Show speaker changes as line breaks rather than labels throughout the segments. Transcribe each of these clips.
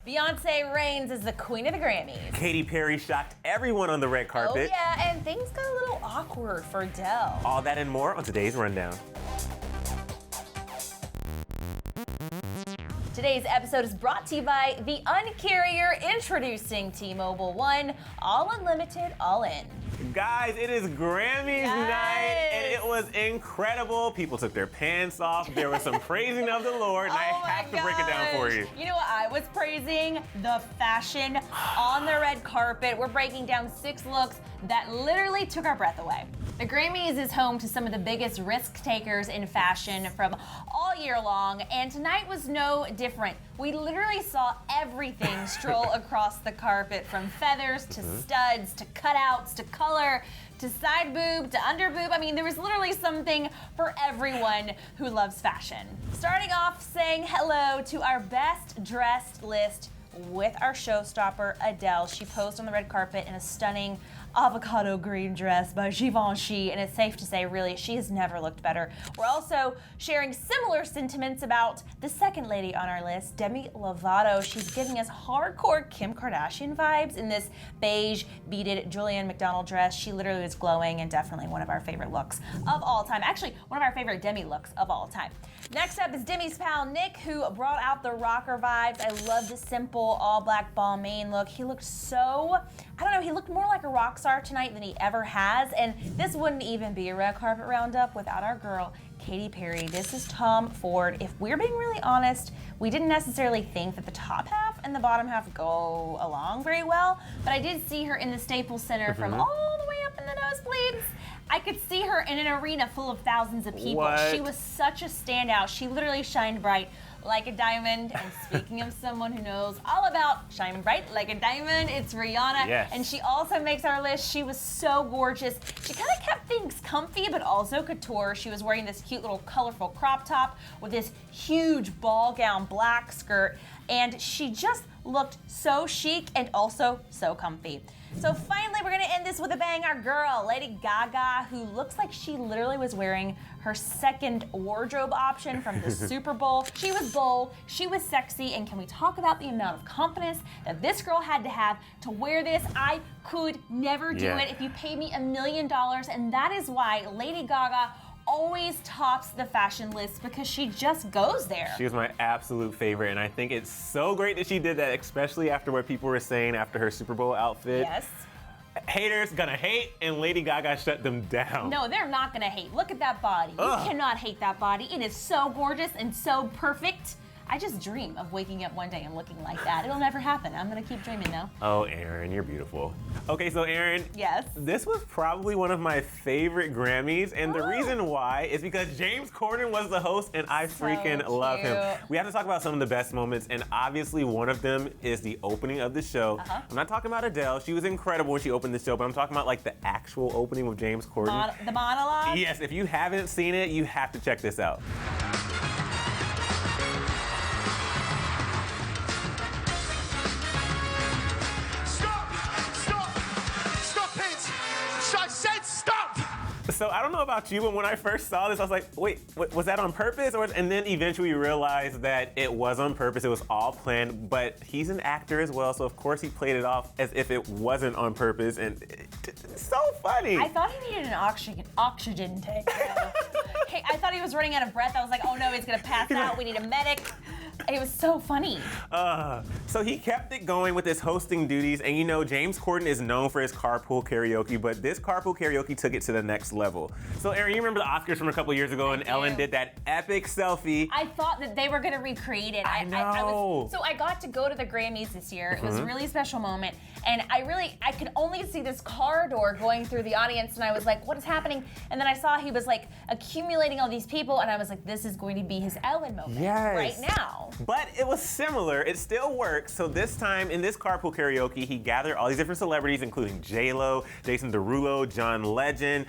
Beyonce reigns as the queen of the Grammys.
Katy Perry shocked everyone on the red carpet.
Oh yeah, and things got a little awkward for Adele.
All that and more on today's Rundown.
Today's episode is brought to you by The Uncarrier, introducing T-Mobile One, all unlimited, all in.
Guys, it is Grammys night, and it was incredible. People took their pants off. There was some praising of the Lord, and I have to break it down for you.
You know what I was praising? The fashion on the red carpet. We're breaking down 6 looks that literally took our breath away. The Grammys is home to some of the biggest risk takers in fashion from all year long, and tonight was no different. We literally saw everything stroll across the carpet, from feathers to studs to cutouts to color to side boob to under boob. I mean, there was literally something for everyone who loves fashion. Starting off saying hello to our best dressed list with our showstopper, Adele. She posed on the red carpet in a stunning avocado green dress by Givenchy, and it's safe to say, really, she has never looked better. We're also sharing similar sentiments about the second lady on our list, Demi Lovato. She's giving us hardcore Kim Kardashian vibes in this beige beaded Julianne McDonald dress. She literally is glowing and definitely one of our favorite looks of all time. Actually, one of our favorite Demi looks of all time. Next up is Demi's pal Nick, who brought out the rocker vibes. I love the simple all black Balmain look. He looked so, I don't know, he looked more like a rock star tonight than he ever has, and this wouldn't even be a red carpet roundup without our girl, Katy Perry. This is Tom Ford. If we're being really honest, we didn't necessarily think that the top half and the bottom half go along very well, but I did see her in the Staples Center from all the way up in the nosebleeds. I could see her in an arena full of thousands of people.
What?
She was such a standout. She literally shined bright like a diamond. And speaking of someone who knows all about shine bright like a diamond, it's Rihanna.
Yes.
And she also makes our list. She was so gorgeous. She kind of kept things comfy, but also couture. She was wearing this cute little colorful crop top with this huge ball gown black skirt. And she just looked so chic and also so comfy. So finally, we're gonna end this with a bang. Our girl, Lady Gaga, who looks like she literally was wearing her second wardrobe option from the Super Bowl. She was bold, she was sexy, and can we talk about the amount of confidence that this girl had to have to wear this? I could never do it if you paid me $1 million, and that is why Lady Gaga always tops the fashion list, because she just goes there.
She was my absolute favorite, and I think it's so great that she did that, especially after what people were saying after her Super Bowl outfit.
Yes.
Haters gonna hate, and Lady Gaga shut them down.
No, they're not gonna hate. Look at that body.
Ugh.
You cannot hate that body. It is so gorgeous and so perfect. I just dream of waking up one day and looking like that. It'll never happen. I'm gonna keep dreaming though.
Oh, Aaron, you're beautiful. Okay, so Aaron.
Yes.
This was probably one of my favorite Grammys, and the reason why is because James Corden was the host, and I freaking love him. We have to talk about some of the best moments, and obviously one of them is the opening of the show. I'm not talking about Adele. She was incredible when she opened the show, but I'm talking about like the actual opening with James Corden.
The monologue?
Yes, if you haven't seen it, you have to check this out. So I don't know about you, but when I first saw this, I was like, wait, was that on purpose? And then eventually realized that it was on purpose. It was all planned, but he's an actor as well, so of course he played it off as if it wasn't on purpose, and it's so funny.
I thought he needed an oxygen tank. Hey, I thought he was running out of breath. I was like, oh no, he's gonna pass out. We need a medic. It was so funny.
So he kept it going with his hosting duties, and you know, James Corden is known for his carpool karaoke, but this carpool karaoke took it to the next level. So Aaron, you remember the Oscars from a couple years ago, and Ellen did that epic selfie.
I thought that they were gonna recreate it.
I know.
So I got to go to the Grammys this year. It was a really special moment, and I could only see this car door going through the audience, and I was like, what is happening? And then I saw he was like accumulating all these people, and I was like, this is going to be his Ellen moment right now.
But it was similar. It still works. So this time in this carpool karaoke, he gathered all these different celebrities, including J-Lo, Jason Derulo, John Legend,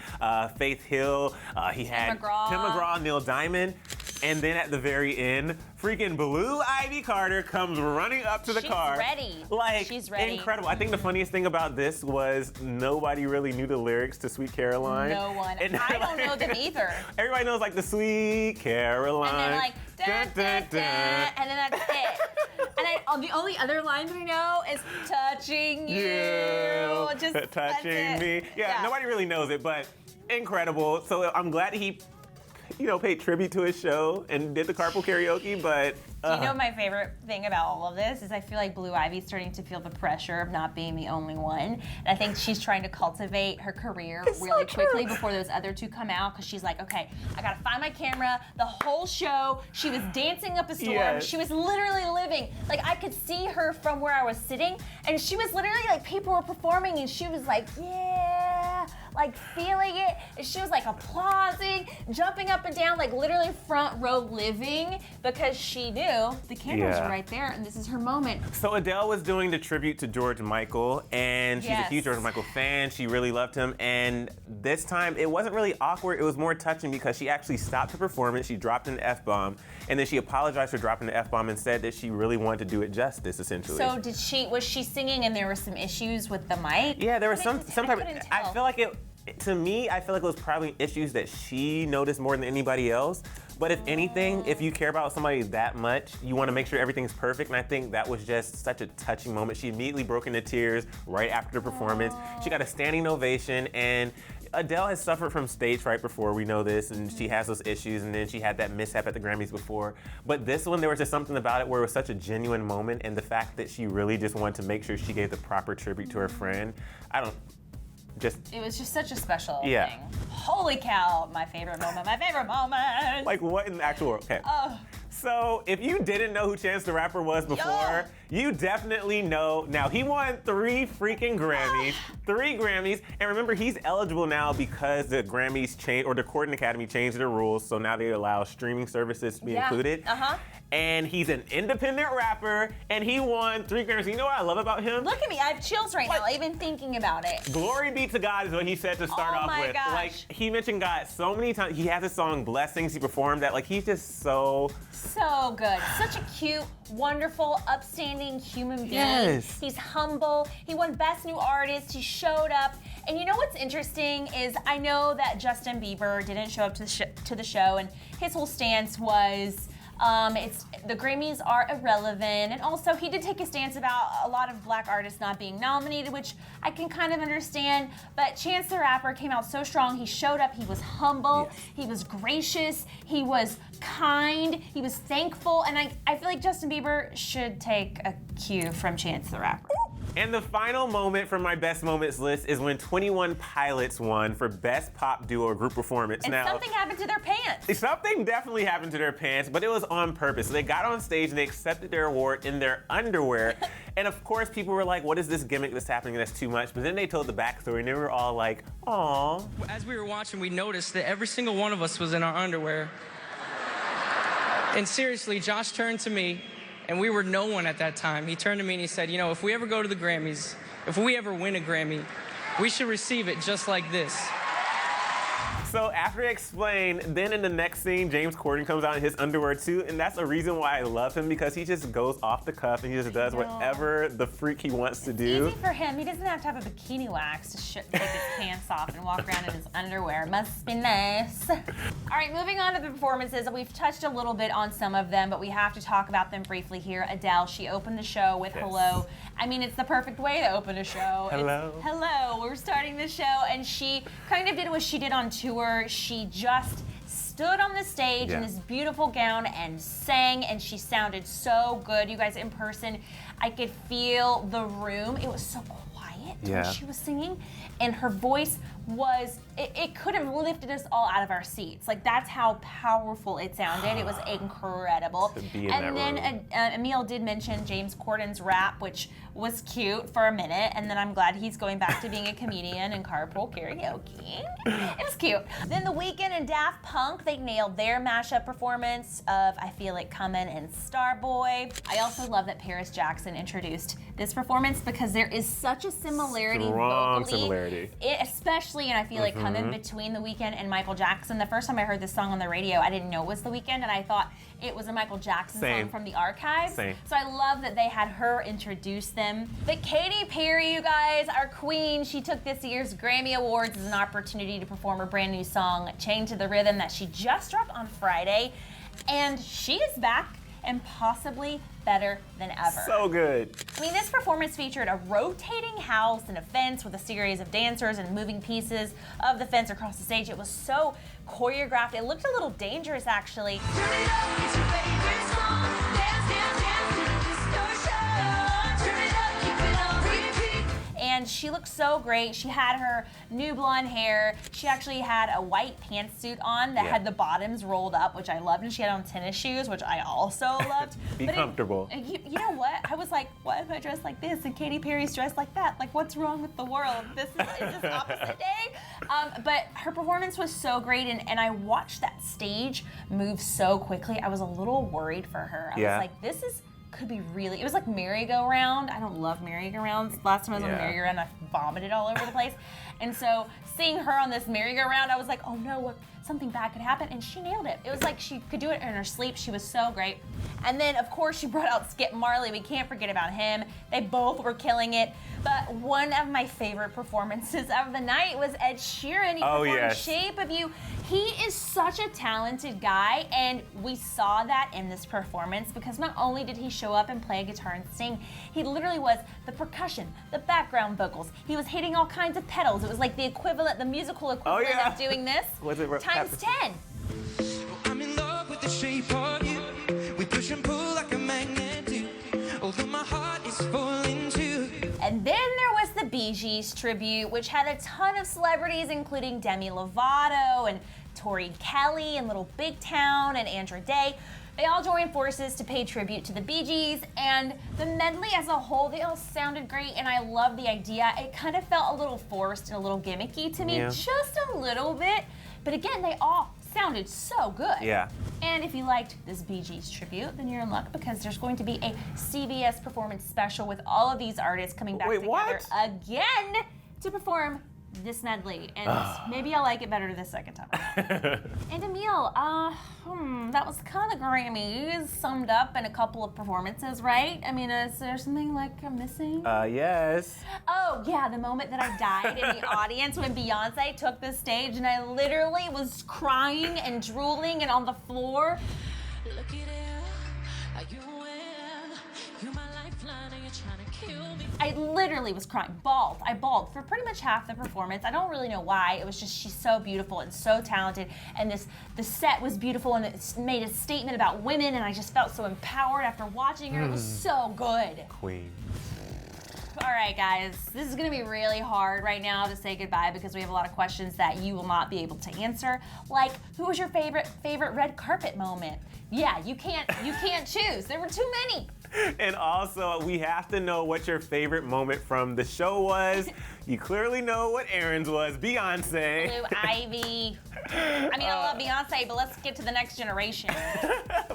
Faith Hill. He had Tim McGraw, Neil Diamond. And then at the very end, freaking Blue Ivy Carter comes running up to the car.
She's ready.
Like,
she's ready.
Incredible. I think the funniest thing about this was nobody really knew the lyrics to Sweet Caroline.
No one. And I don't know them either.
Everybody knows like the Sweet Caroline.
And then like, dun, dun, dun, and then that's it. And then the only other line that I know is touching you. Just
touching me. Yeah, nobody really knows it, but incredible. So I'm glad he, paid tribute to his show and did the carpool karaoke, but...
Do you know my favorite thing about all of this is I feel like Blue Ivy's starting to feel the pressure of not being the only one. And I think she's trying to cultivate her career really quickly before those other two come out, because she's like, okay, I gotta find my camera. The whole show, she was dancing up a storm.
Yes.
She was literally living. Like, I could see her from where I was sitting, and she was literally like, people were performing, and she was like, yeah, like feeling it. And she was like applauding, jumping up and down, like literally front row living, because she knew the cameras are right there, and this is her moment.
So Adele was doing the tribute to George Michael, and she's a huge George Michael fan. She really loved him, and this time it wasn't really awkward. It was more touching because she actually stopped her performance. She dropped an F-bomb, and then she apologized for dropping the F-bomb and said that she really wanted to do it justice, essentially.
So was she singing and there were some issues with the mic?
Yeah, there was some type of, I feel like to me, I feel like it was probably issues that she noticed more than anybody else. But if anything, if you care about somebody that much, you want to make sure everything's perfect. And I think that was just such a touching moment. She immediately broke into tears right after the performance. She got a standing ovation, and Adele has suffered from stage fright before, we know this, and she has those issues, and then she had that mishap at the Grammys before. But this one, there was just something about it where it was such a genuine moment, and the fact that she really just wanted to make sure she gave the proper tribute to her friend, it
was just such a special thing. Holy cow, my favorite moment.
Like, what in the actual world? Okay. So if you didn't know who Chance the Rapper was before, you definitely know now. He won 3 freaking Grammys, 3 Grammys, and remember, he's eligible now because the Grammys changed, or the Corden Academy changed their rules, so now they allow streaming services to be included. And he's an independent rapper, and he won 3 Grammys. You know what I love about him?
Look at me, I have chills right now, even thinking about it.
Glory be to God is what he said to start off with.
Gosh.
Like, he mentioned God so many times. He has a song, Blessings, he performed that. Like, he's just so
good. Such a cute, wonderful, upstanding human being.
Yes.
He's humble. He won Best New Artist. He showed up. And you know what's interesting is I know that Justin Bieber didn't show up to the show, and his whole stance was the Grammys are irrelevant, and also he did take a stance about a lot of black artists not being nominated, which I can kind of understand, but Chance the Rapper came out so strong. He showed up, he was humble, he was gracious, he was kind, he was thankful, and I feel like Justin Bieber should take a cue from Chance the Rapper.
And the final moment from my best moments list is when 21 Pilots won for Best Pop Duo or Group Performance.
And something happened to their pants.
Something definitely happened to their pants, but it was on purpose. So they got on stage and they accepted their award in their underwear. And of course, people were like, what is this gimmick that's happening? That's too much. But then they told the backstory and they were all like, aw.
As we were watching, we noticed that every single one of us was in our underwear. And seriously, Josh turned to me, and we were no one at that time. He turned to me and he said, if we ever go to the Grammys, if we ever win a Grammy, we should receive it just like this.
So after he explained, then in the next scene, James Corden comes out in his underwear too, and that's a reason why I love him, because he just goes off the cuff and he just does whatever the freak he wants to do.
Easy for him. He doesn't have to have a bikini wax to take his pants off and walk around in his underwear. Must be nice. All right, moving on to the performances. We've touched a little bit on some of them, but we have to talk about them briefly here. Adele, she opened the show with Hello. I mean, it's the perfect way to open a show.
Hello.
Hello. We're starting the show, and she kind of did what she did on tour. She just stood on the stage in this beautiful gown and sang, and she sounded so good. You guys, in person, I could feel the room. It was so quiet when she was singing, and her voice was, it could have lifted us all out of our seats. Like, that's how powerful it sounded. It was incredible. And then Emil did mention James Corden's rap, which was cute for a minute, and then I'm glad he's going back to being a comedian and carpool karaoke. It was cute. Then The Weeknd and Daft Punk, they nailed their mashup performance of I Feel It Comin' and Starboy. I also love that Paris Jackson introduced this performance because there is such a similarity
Strong
vocally.
similarity.
Especially, and I feel like coming between The Weeknd and Michael Jackson. The first time I heard this song on the radio, I didn't know it was The Weeknd, and I thought it was a Michael Jackson song from the archives. So I love that they had her introduce them. But Katy Perry, you guys, our queen, she took this year's Grammy Awards as an opportunity to perform her brand new song, Chained to the Rhythm, that she just dropped on Friday. And she is back, and possibly better than ever.
So good.
I mean, this performance featured a rotating house and a fence with a series of dancers and moving pieces of the fence across the stage. It was so choreographed. It looked a little dangerous, actually.
Turn it up, it's your favorite song. Dance, dance, dance to the distortion. Turn it up, keep it on repeat.
And she looked so great. She had her new blonde hair. She actually had a white pantsuit on that had the bottoms rolled up, which I loved, and she had on tennis shoes, which I also loved.
Be comfortable.
You know what? I was like, why am I dressed like this? And Katy Perry's dressed like that. Like, what's wrong with the world? Is this opposite day? But her performance was so great, and I watched that stage move so quickly. I was a little worried for her. I was like, this could be really, it was like merry-go-round. I don't love merry-go-rounds. Last time I was on a merry-go-round, I vomited all over the place. And so seeing her on this merry-go-round, I was like, oh no, something bad could happen, and she nailed it. It was like she could do it in her sleep. She was so great. And then, of course, she brought out Skip Marley. We can't forget about him. They both were killing it. But one of my favorite performances of the night was Ed Sheeran. He performed Shape of You. He is such a talented guy, and we saw that in this performance because not only did he show up and play a guitar and sing, he literally was the percussion, the background vocals. He was hitting all kinds of pedals. It was like the equivalent, the musical equivalent of doing this times 10.
I'm in love with the shape of you. We push and pull like a magnet do. Although my heart is falling too.
And then there was the Bee Gees tribute, which had a ton of celebrities, including Demi Lovato and Tori Kelly and Little Big Town and Andra Day. They all joined forces to pay tribute to the Bee Gees, and the medley as a whole, they all sounded great, and I love the idea. It kind of felt a little forced and a little gimmicky to me, just a little bit. But again, they all sounded so good.
Yeah.
And if you liked this Bee Gees tribute, then you're in luck because there's going to be a CBS performance special with all of these artists coming back together again to perform this medley. And maybe I'll like it better the second time. And Emil, that was kind of Grammys summed up in a couple of performances, right? I mean, is there something like I'm missing?
Yes.
Oh, yeah, the moment that I died in the audience when Beyonce took the stage and I literally was crying and drooling and on the floor.
Look at it, are you in? You're my lifeline and you're trying to kill me.
I literally was crying, I bawled for pretty much half the performance. I don't really know why. It was just she's so beautiful and so talented, and the set was beautiful, and it made a statement about women, and I just felt so empowered after watching her. It was so good.
Queen.
All right, guys, this is gonna be really hard right now to say goodbye because we have a lot of questions that you will not be able to answer. Like, who was your favorite red carpet moment? Yeah, you can't choose. There were too many.
And also, we have to know what your favorite moment from the show was. You clearly know what Aaron's was, Beyonce.
Blue Ivy. I mean, I love Beyonce, but let's get to the next generation.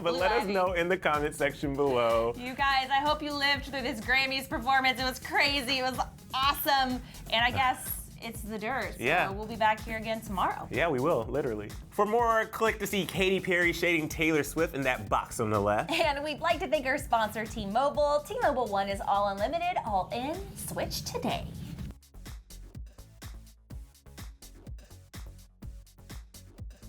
But let us know in the comment section below.
You guys, I hope you lived through this Grammys performance. It was crazy. It was awesome. And I guess it's the dirt. So we'll be back here again tomorrow.
Yeah, we will, literally. For more, click to see Katy Perry shading Taylor Swift in that box on the left.
And we'd like to thank our sponsor, T-Mobile. T-Mobile One is all unlimited, all in. Switch today.